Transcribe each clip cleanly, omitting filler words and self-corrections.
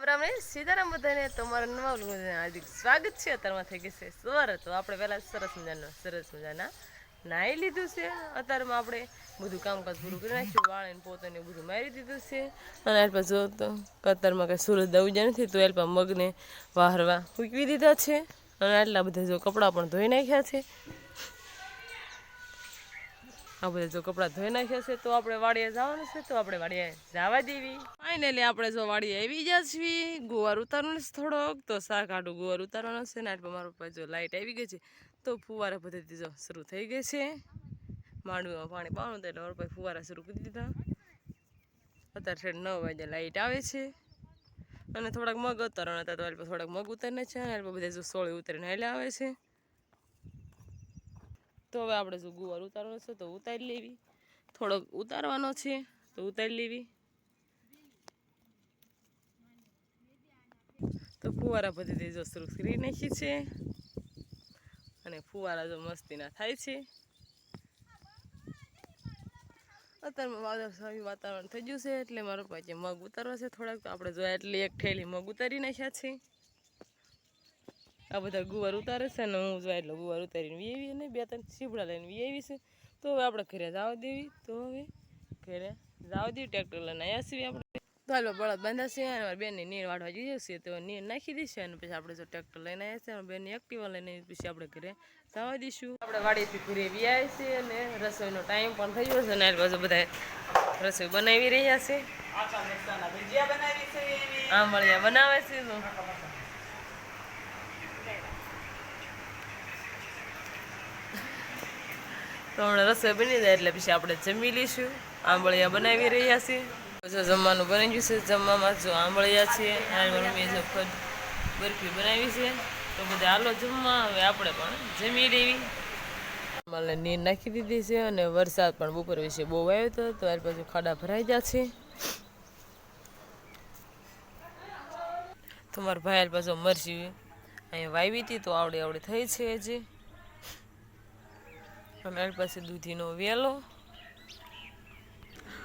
રામ સીતારામ બધાને તમારા નવા વ્લોગમાં હાર્દિક સ્વાગત છે। અત્યારમાં થઈ ગઈ છે સવાર, તો આપણે પહેલાં સરસ મજાના નાહી લીધું છે। અત્યારમાં આપણે બધું કામકાજ પૂરું કરી નાખ્યું, વાળીને પોતાને બધું મારી દીધું છે। અને એલ જો તો અત્યારમાં કંઈ સૂરજ ઉગ્યા નથી, તો એલ મગને વાહરવા ફૂંકવી દીધા છે। અને આટલા બધા જો કપડાં પણ ધોઈ નાખ્યા છે। આ બધા જો કપડાં ધોઈ નાખ્યા છે, તો આપણે વાડીએ જવાનું છે, તો આપણે વાડીએ જવા દેવી। ફાઇનલી આપણે જો વાડીએ આવી ગયા છીએ। ગુવાર ઉતારવાનો છે થોડોક, તો શાક આડું ગુવાર ઉતારવાનો છે ને આટલું મારું પાસે જો લાઇટ આવી ગઈ છે, તો ફુવારા પદ્ધતિ જો શરૂ થઈ ગઈ છે। માંડવીમાં પાણી પાવાનું એટલે મારા પાસે ફુવારા શરૂ કરી દીધા। અત્યારે 9 વાગે લાઇટ આવે છે। અને થોડાક મગ ઉતારવાના હતા, તો એટલે થોડાક મગ ઉતારીને છે, અને એટલે બધા જો સોળી ઉતારીને હાલ્યા આવે છે। તો હવે આપણે જો ગુવાર ઉતારવાનો છે, તો ઉતારી લેવી। થોડોક ઉતારવાનો છે, તો ઉતારી લેવી। તો ફુવારા પદ્ધતિ જો શરૂ કરી નાખી છે, અને ફુવારા જો મસ્તીના થાય છે। અત્યારમાં વાદળછાયું વાતાવરણ થઈ ગયું છે, એટલે મારો પાસે મગ ઉતારવા છે થોડાક, તો આપણે જો એટલી એક થેલી મગ ઉતારી નાખ્યા છે। આ બધા ગુવાર ઉતારે છે ને હું જો એટલે ગુવાર ઉતારીને વી આવી, અને 2-3 સીપડા લઈને વી આવી છે। તો હવે આપણે ઘરે જવા દેવી। તો હવે ઘરે જવા દેવી, ટ્રેક્ટર લઈને આવ્યા છીએ આપણે। તો હાલો બળદ બાંધ્યા છે, અને મારી બેનની નીર વાળવા જઈએ છીએ, તો નીર નાખી દઈશે। અને પછી આપણે જો ટ્રેક્ટર લઈને આવ્યા છે, બેનની એક્ટિવા લઈને પછી આપણે ઘરે જવા દઈશું। આપણે વાડીથી ઘરે વી આવ્યા છીએ, અને રસોઈનો ટાઈમ પણ થઈ ગયો છે, અને બાજુ બધા રસોઈ બનાવી રહ્યા છે। આંબળિયા બનાવે છે। તો હમણાં રસોઈ બની જાય એટલે પછી આપણે જમી લઈશું। આંબળિયા બનાવી રહ્યા છીએ। જો જમવાનું બની ગયું છે, જમવામાં જો આંબળિયા છે, મમ્મીએ જો બરફી બનાવી છે। તો બધા હાલો જમવા, હવે આપણે પણ જમી લેવી। માલે નીર નાખી દીધી છે, અને વરસાદ પણ બપોર વિશે બહુ આવ્યો હતો, તો ત્યાર પછી ખાડા ભરાઈ ગયા છે। તો મારા ભાઈ પાછો મરચી અહીંયા વાવી હતી, તો આવડે થઈ છે હજી। અને પછી દૂધીનો વેલો,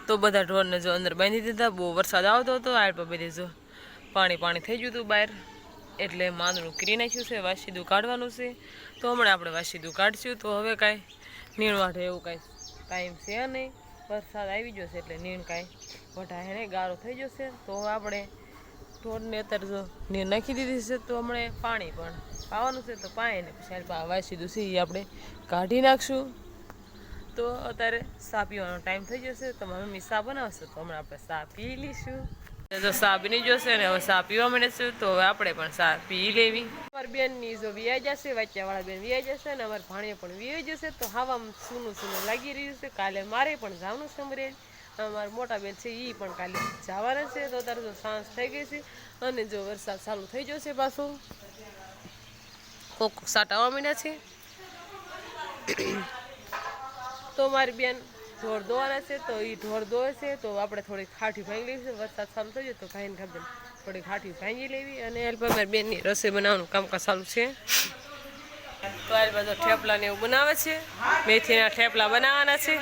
તો બધા ઢોરને જો અંદર બાંધી દીધા। બહુ વરસાદ આવતો હતો, આ બધે જો પાણી થઈ ગયું હતું બહાર, એટલે માંદડું કરી નાખ્યું છે। વાસીદું કાઢવાનું છે, તો હમણાં આપણે વાસીદું કાઢશું। તો હવે કાંઈ નીણ વાઢે એવું કાંઈ ટાઈમ છે નહીં, વરસાદ આવી ગયો છે એટલે નીણ કાંઈ વઢાય નહીં, ગારો થઈ જશે। તો આપણે ઢોરને અત્યારે જો નીર નાખી દીધી છે, તો હમણાં પાણી પણ પાવાનું છે, તો પાણીને પછી વાસીદું છે એ આપણે કાઢી નાખશું। તો અત્યારે ચા પીવાનો ટાઈમ થઈ જશે, તો મારી મમ્મી ચા બનાવશે, તો હમણાં આપણે ચા પી લઈશું। જો ચા બની જશે ને હવે ચા પીવા માંડીશું, તો હવે આપણે પણ ચા પી લેવી। અમારી બેનની જો વિયાઈ જશે, વાચ્યાવાળા બેન વિયાઈ જશે, અને અમારી ભાણીઓ પણ વિયાઈ જશે। તો હવામાં સૂનું લાગી રહ્યું છે। કાલે મારે પણ જવાનું છે અમરેજ, અમારા મોટા બેન છે એ પણ કાલે જવાના છે। તો અત્યારે જો સાંજ થઈ ગઈ છે, અને જો વરસાદ ચાલુ થઈ જશે પાછો, કોક સાટા આવવા માંડ્યા છે। તો મારી બેન ઢોર દોવાના છે, તો એ ઢોર દોવે છે, તો આપણે થોડીક ખાઠી ભાંગી લેવી। વરસાદ ચાલુ થઈ જાય તો ભાઈને ખબર થોડીક ખાઠી ભાંગી લેવી। અને મારી બેનની રસોઈ બનાવવાનું કામકાજ ચાલુ છે। તો આ બધો થેપલા ને એવું બનાવે છે, મેથીના થેપલા બનાવવાના છે।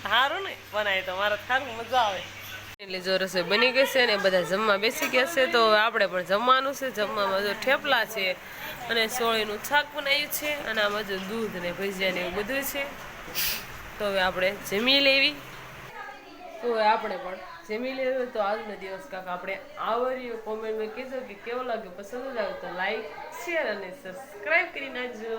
સારું ને બનાવી તો મારે સારું મજા આવે। એટલે જો રસોઈ બની ગઈ છે, ને બધા જમવા બેસી ગયા છે, તો આપણે પણ જમવાનું છે। જમવામાં જો થેપલા છે, અને સોળીનું શાક બનાવ્યું છે, અને આમાં જો દૂધ ને ભજીયા ને એવું બધું છે। તો હવે આપણે જમી લેવી। તો હવે આપણે પણ જમી લેવી। તો આજનો દિવસ કાંક આપણે આવરીએ, કોમેન્ટમાં કહેજો કે કેવો લાગ્યો, પસંદ લાગ્યો તો લાઈક, શેર અને સબસ્ક્રાઈબ કરી નાખજો।